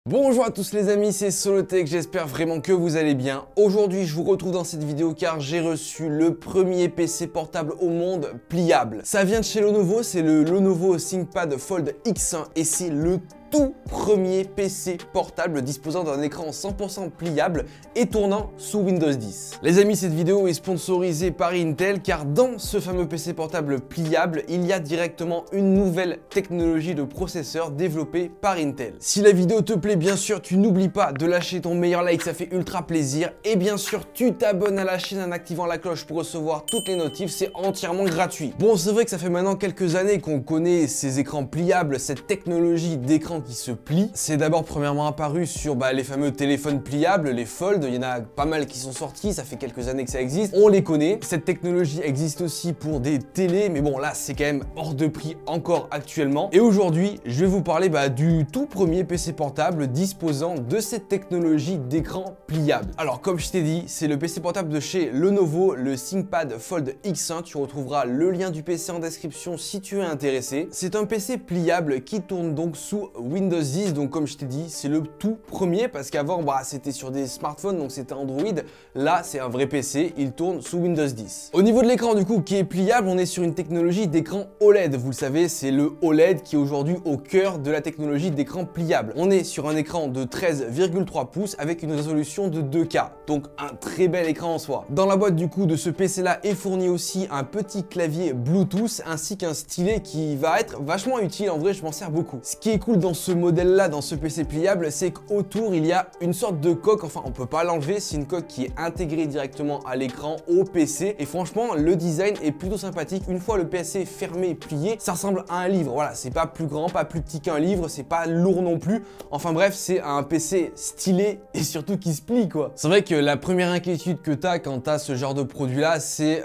Bonjour à tous les amis, c'est Solotech, j'espère vraiment que vous allez bien. Aujourd'hui, je vous retrouve dans cette vidéo car j'ai reçu le premier PC portable au monde pliable. Ça vient de chez Lenovo, c'est le Lenovo ThinkPad Fold X1 et c'est le tout premier PC portable disposant d'un écran 100% pliable et tournant sous Windows 10. Les amis, cette vidéo est sponsorisée par Intel car dans ce fameux PC portable pliable, il y a directement une nouvelle technologie de processeur développée par Intel. Si la vidéo te plaît, bien sûr, tu n'oublies pas de lâcher ton meilleur like, ça fait ultra plaisir. Et bien sûr, tu t'abonnes à la chaîne en activant la cloche pour recevoir toutes les notifs, c'est entièrement gratuit. Bon, c'est vrai que ça fait maintenant quelques années qu'on connaît ces écrans pliables, cette technologie d'écran qui se plie. C'est d'abord premièrement apparu sur les fameux téléphones pliables, les Fold. Il y en a pas mal qui sont sortis, ça fait quelques années que ça existe. On les connaît. Cette technologie existe aussi pour des télés, mais bon là c'est quand même hors de prix encore actuellement. Et aujourd'hui, je vais vous parler du tout premier PC portable disposant de cette technologie d'écran pliable. Alors comme je t'ai dit, c'est le PC portable de chez Lenovo, le ThinkPad Fold X1. Tu retrouveras le lien du PC en description si tu es intéressé. C'est un PC pliable qui tourne donc sous Windows 10, donc comme je t'ai dit, c'est le tout premier parce qu'avant c'était sur des smartphones, donc c'était Android. Là, c'est un vrai PC, il tourne sous Windows 10. Au niveau de l'écran du coup qui est pliable, on est sur une technologie d'écran OLED. Vous le savez, c'est le OLED qui est aujourd'hui au cœur de la technologie d'écran pliable. On est sur un écran de 13,3 pouces avec une résolution de 2K, donc un très bel écran en soi. Dans la boîte du coup de ce PC là est fourni aussi un petit clavier Bluetooth ainsi qu'un stylet qui va être vachement utile. En vrai, je m'en sers beaucoup. Ce qui est cool dans ce modèle là, dans ce PC pliable, c'est qu'autour il y a une sorte de coque, enfin on peut pas l'enlever, c'est une coque qui est intégrée directement à l'écran, au PC, et franchement le design est plutôt sympathique. Une fois le PC fermé, plié, ça ressemble à un livre. Voilà, c'est pas plus grand, pas plus petit qu'un livre, c'est pas lourd non plus. Enfin bref, c'est un PC stylé et surtout qui se plie quoi. C'est vrai que la première inquiétude que t'as quand t'as ce genre de produit là, c'est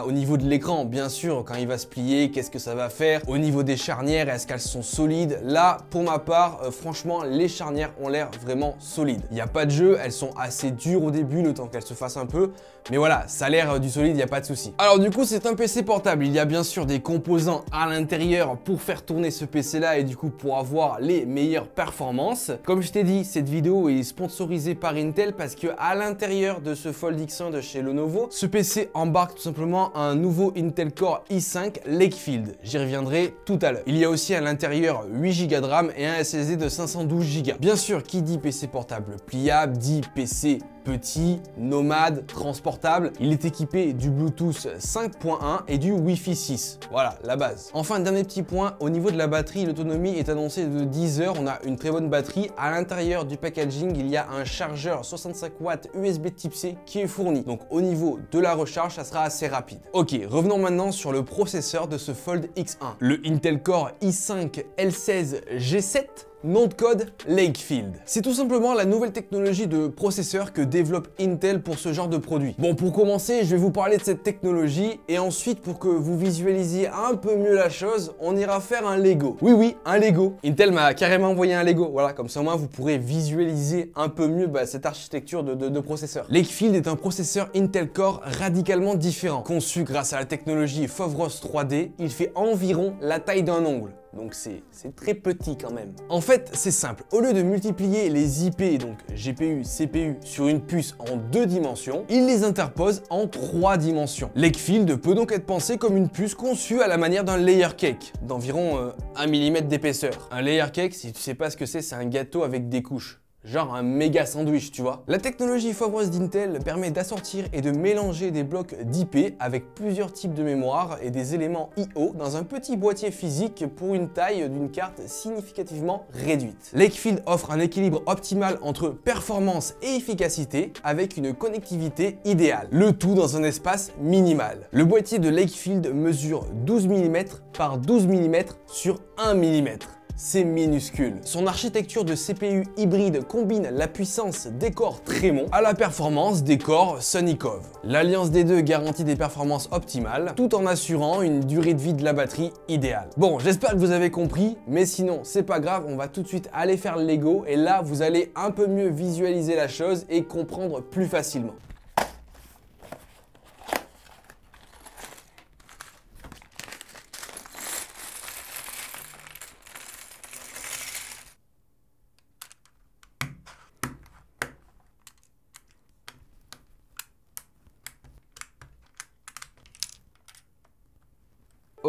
au niveau de l'écran, bien sûr, quand il va se plier, qu'est-ce que ça va faire? Au niveau des charnières, est-ce qu'elles sont solides? Là, pour ma part, franchement, les charnières ont l'air vraiment solides. Il n'y a pas de jeu, elles sont assez dures au début, le temps qu'elles se fassent un peu. Mais voilà, ça a l'air du solide, il n'y a pas de souci. Alors du coup, c'est un PC portable. Il y a bien sûr des composants à l'intérieur pour faire tourner ce PC là et du coup pour avoir les meilleures performances. Comme je t'ai dit, cette vidéo est sponsorisée par Intel parce que à l'intérieur de ce Fold X1 de chez Lenovo, ce PC embarque tout simplement un nouveau Intel Core i5 Lakefield. J'y reviendrai tout à l'heure. Il y a aussi à l'intérieur 8 Go de RAM et un SSD de 512 Go. Bien sûr, qui dit PC portable pliable dit PC petit, nomade, transportable. Il est équipé du Bluetooth 5.1 et du Wi-Fi 6. Voilà, la base. Enfin, dernier petit point, au niveau de la batterie, l'autonomie est annoncée de 10 heures. On a une très bonne batterie. À l'intérieur du packaging, il y a un chargeur 65 watts USB type C qui est fourni. Donc au niveau de la recharge, ça sera assez rapide. Ok, revenons maintenant sur le processeur de ce Fold X1. Le Intel Core i5 L16 G7. Nom de code Lakefield. C'est tout simplement la nouvelle technologie de processeur que développe Intel pour ce genre de produit. Bon, pour commencer, je vais vous parler de cette technologie et ensuite, pour que vous visualisiez un peu mieux la chose, on ira faire un Lego. Oui, un Lego. Intel m'a carrément envoyé un Lego. Voilà, comme ça au moins vous pourrez visualiser un peu mieux cette architecture de processeur. Lakefield est un processeur Intel Core radicalement différent. Conçu grâce à la technologie Foveros 3D, il fait environ la taille d'un ongle. Donc c'est très petit quand même. En fait, c'est simple. Au lieu de multiplier les IP, donc GPU, CPU, sur une puce en 2 dimensions, il les interpose en 3 dimensions. Lakefield peut donc être pensé comme une puce conçue à la manière d'un layer cake, d'environ 1 mm d'épaisseur. Un layer cake, si tu sais pas ce que c'est un gâteau avec des couches. Genre un méga sandwich, tu vois. La technologie Foveros d'Intel permet d'assortir et de mélanger des blocs d'IP avec plusieurs types de mémoire et des éléments I/O dans un petit boîtier physique pour une taille d'une carte significativement réduite. Lakefield offre un équilibre optimal entre performance et efficacité avec une connectivité idéale. Le tout dans un espace minimal. Le boîtier de Lakefield mesure 12 mm par 12 mm sur 1 mm. C'est minuscule. Son architecture de CPU hybride combine la puissance des corps Tremont à la performance des corps Sunycove. L'alliance des deux garantit des performances optimales tout en assurant une durée de vie de la batterie idéale. Bon, j'espère que vous avez compris, mais sinon c'est pas grave, on va tout de suite aller faire le Lego et là vous allez un peu mieux visualiser la chose et comprendre plus facilement.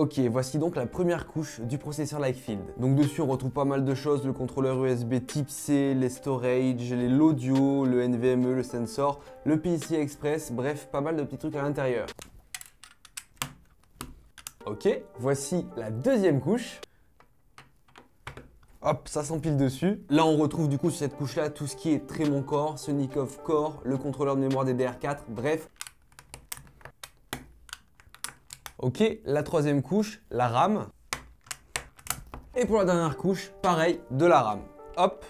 Ok, voici donc la première couche du processeur Lightfield. Donc dessus on retrouve pas mal de choses, le contrôleur USB type C, les storage, l'audio, le NVMe, le sensor, le PCI Express, bref, pas mal de petits trucs à l'intérieur. Ok, voici la deuxième couche. Hop, ça s'empile dessus. Là, on retrouve du coup sur cette couche-là tout ce qui est Tremon Core, Sonikov Core, le contrôleur de mémoire DDR4, bref. Ok, la troisième couche, la RAM. Et pour la dernière couche, pareil, de la RAM. Hop,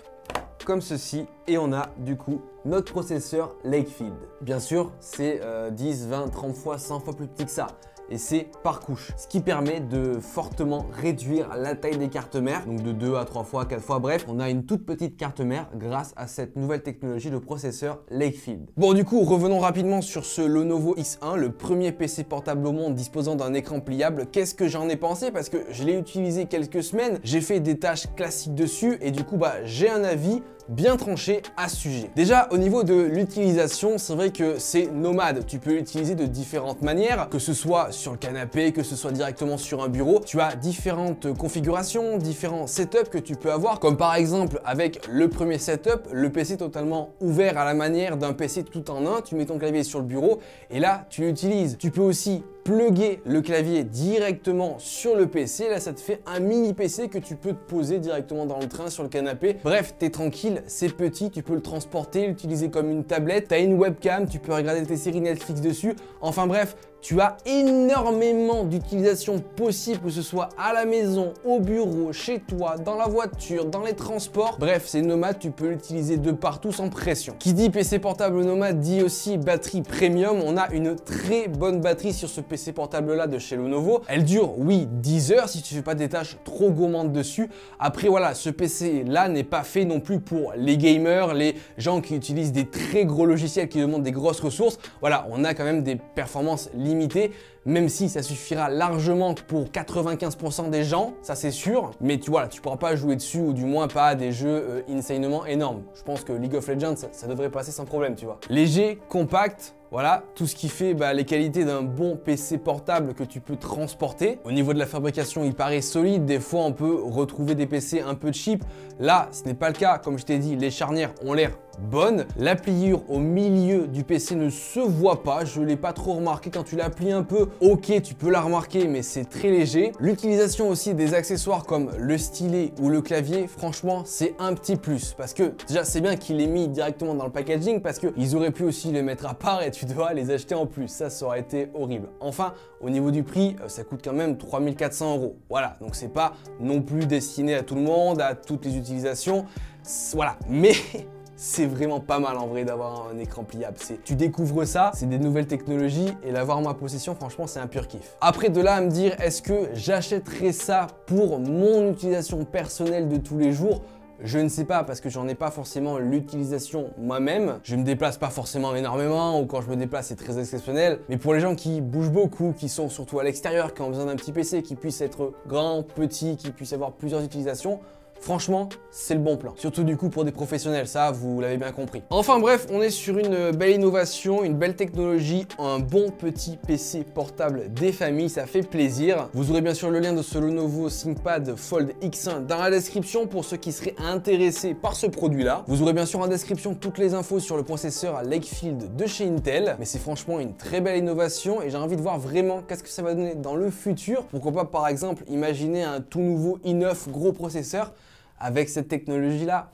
comme ceci. Et on a du coup notre processeur Lightfield. Bien sûr, c'est 10, 20, 30 fois, 100 fois plus petit que ça. Et c'est par couche, ce qui permet de fortement réduire la taille des cartes mères, donc de 2 à 3 fois, 4 fois, bref, on a une toute petite carte mère grâce à cette nouvelle technologie de processeur Lightfield. Bon, du coup, revenons rapidement sur ce Lenovo X1, le premier PC portable au monde disposant d'un écran pliable. Qu'est-ce que j'en ai pensé? Parce que je l'ai utilisé quelques semaines, j'ai fait des tâches classiques dessus et du coup, j'ai un avis bien tranché à ce sujet. Déjà, au niveau de l'utilisation, c'est vrai que c'est nomade. Tu peux l'utiliser de différentes manières, que ce soit sur le canapé, que ce soit directement sur un bureau. Tu as différentes configurations, différents setups que tu peux avoir, comme par exemple avec le premier setup, le PC totalement ouvert à la manière d'un PC tout en un. Tu mets ton clavier sur le bureau et là, tu l'utilises. Tu peux aussi plugger le clavier directement sur le PC. Là, ça te fait un mini PC que tu peux te poser directement dans le train, sur le canapé. Bref, t'es tranquille, c'est petit, tu peux le transporter, l'utiliser comme une tablette. T'as une webcam, tu peux regarder tes séries Netflix dessus. Enfin bref, tu as énormément d'utilisations possibles, que ce soit à la maison, au bureau, chez toi, dans la voiture, dans les transports. Bref, c'est nomade, tu peux l'utiliser de partout sans pression. Qui dit PC portable nomade dit aussi batterie premium. On a une très bonne batterie sur ce PC portable là de chez Lenovo. Elle dure, oui, 10 heures si tu fais pas des tâches trop gourmandes dessus. Après voilà, ce PC là n'est pas fait non plus pour les gamers, les gens qui utilisent des très gros logiciels qui demandent des grosses ressources. Voilà, on a quand même des performances limitées, même si ça suffira largement pour 95% des gens, ça c'est sûr. Mais tu vois, tu pourras pas jouer dessus, ou du moins pas à des jeux insanement énormes. Je pense que League of Legends, ça devrait passer sans problème, tu vois. Léger, compact. Voilà, tout ce qui fait les qualités d'un bon PC portable que tu peux transporter. Au niveau de la fabrication, il paraît solide. Des fois, on peut retrouver des PC un peu cheap. Là, ce n'est pas le cas. Comme je t'ai dit, les charnières ont l'air bonnes. La pliure au milieu du PC ne se voit pas. Je ne l'ai pas trop remarqué. Quand tu la plies un peu, ok, tu peux la remarquer, mais c'est très léger. L'utilisation aussi des accessoires comme le stylet ou le clavier, franchement, c'est un petit plus. Parce que déjà, c'est bien qu'il l'ait mis directement dans le packaging, parce qu'ils auraient pu aussi les mettre à part et tu dois les acheter en plus. Ça aurait été horrible. Enfin, au niveau du prix, ça coûte quand même 3400 €. Voilà, donc c'est pas non plus destiné à tout le monde, à toutes les utilisations. Voilà, mais c'est vraiment pas mal en vrai d'avoir un écran pliable. Tu découvres ça, c'est des nouvelles technologies et l'avoir en ma possession, franchement, c'est un pur kiff. Après, de là à me dire, est-ce que j'achèterais ça pour mon utilisation personnelle de tous les jours? Je ne sais pas, parce que j'en ai pas forcément l'utilisation moi-même. Je me déplace pas forcément énormément, ou quand je me déplace c'est très exceptionnel. Mais pour les gens qui bougent beaucoup, qui sont surtout à l'extérieur, qui ont besoin d'un petit PC, qui puisse être grand, petit, qui puisse avoir plusieurs utilisations, franchement, c'est le bon plan. Surtout du coup pour des professionnels, ça vous l'avez bien compris. Enfin bref, on est sur une belle innovation, une belle technologie, un bon petit PC portable des familles, ça fait plaisir. Vous aurez bien sûr le lien de ce Lenovo ThinkPad Fold X1 dans la description pour ceux qui seraient intéressés par ce produit-là. Vous aurez bien sûr en description toutes les infos sur le processeur Lightfield de chez Intel. Mais c'est franchement une très belle innovation et j'ai envie de voir vraiment qu'est-ce que ça va donner dans le futur. Pourquoi pas par exemple imaginer un tout nouveau i9 gros processeur avec cette technologie-là,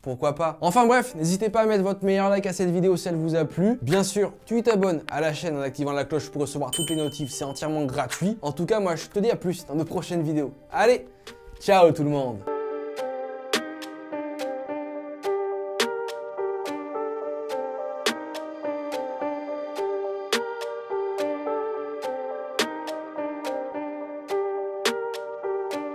pourquoi pas. Enfin bref, n'hésitez pas à mettre votre meilleur like à cette vidéo si elle vous a plu. Bien sûr, tu t'abonnes à la chaîne en activant la cloche pour recevoir toutes les notifs, c'est entièrement gratuit. En tout cas, moi je te dis à plus dans de prochaines vidéos. Allez, ciao tout le monde.